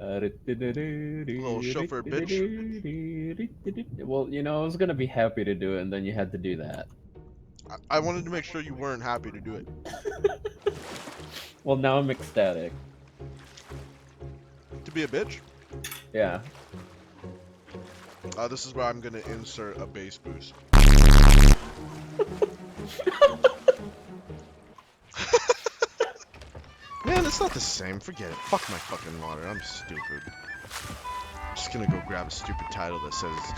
Little chauffeur bitch. Well, you know, I was gonna be happy to do it, and then you had to do that. I wanted to make sure you weren't happy to do it. Well, now I'm ecstatic. To be a bitch? Yeah. This is where I'm gonna insert a bass boost. Man, it's not the same. Forget it. Fuck my fucking water. I'm stupid. I'm just gonna go grab a stupid title that says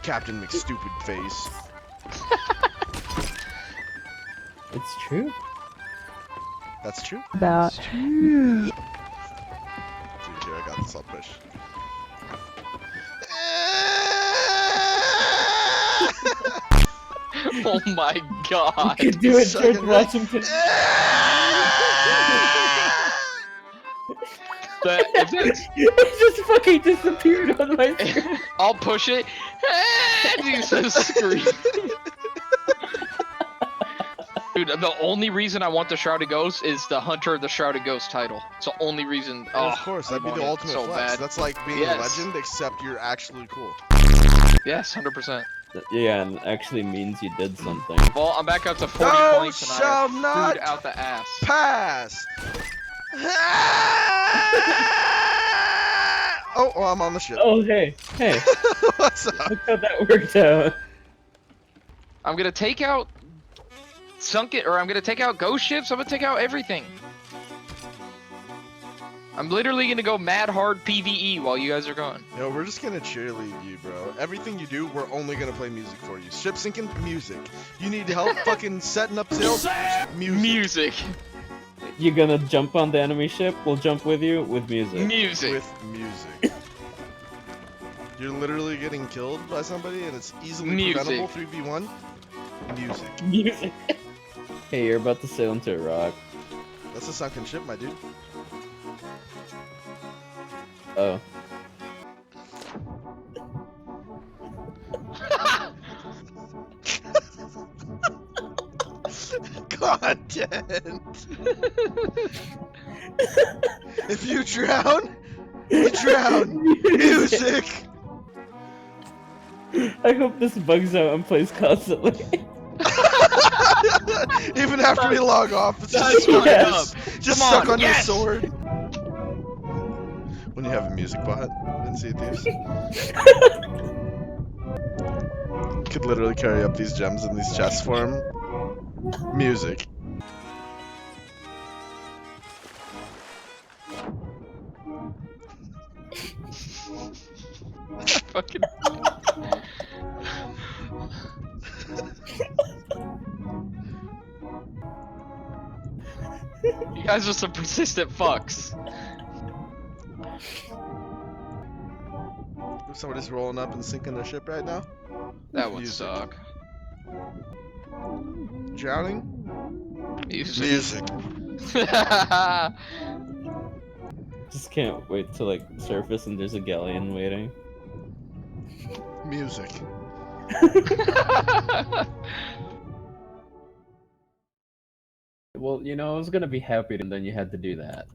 Captain McStupid Face. It's true. That's true? About. Dude, here, I got this. I'll push. Oh my god. You can do it, George Second, Washington. It just fucking disappeared on my screen. I'll push it. And he says scream. Dude, the only reason I want the Shrouded Ghost is the Hunter of the Shrouded Ghost title. It's the only reason. Oh, of course, that'd be the ultimate so flex. bad. That's like being Yes. a legend, except you're actually cool. Yes, 100%. Yeah, and actually means you did something. Well, I'm back up to 40 Thou points and I shalt have not food out the ass. Pass! Oh, I'm on the ship. Oh, hey. What's up? Look how that worked out. I'm gonna take out I'm gonna take out ghost ships. I'm gonna take out everything. I'm literally gonna go mad hard PvE while you guys are gone. Yo, we're just gonna cheerlead you, bro. Everything you do, we're only gonna play music for you. Ship sinking, music. You need help fucking setting up sails, music. You gonna jump on the enemy ship? We'll jump with you with music. Music. With music. You're literally getting killed by somebody and it's easily preventable 3v1. Music. Music. Hey, you're about to sail into a rock. That's a sunken ship, my dude. Oh. Content! If you drown, you drown! Music! I hope this bugs out and plays constantly. Even after we log off, it's That's just fucked yes. up. Just Come suck on, on your yes! sword. When you have a music bot in Sea of Thieves. Could literally carry up these gems in these chests for him. Music. Fucking. You guys are some persistent fucks. Somebody's rolling up and sinking their ship right now. That would Music. suck. Drowning? Music. Just can't wait to like surface and there's a galleon waiting. Music. Well, you know, I was gonna be happy and then you had to do that.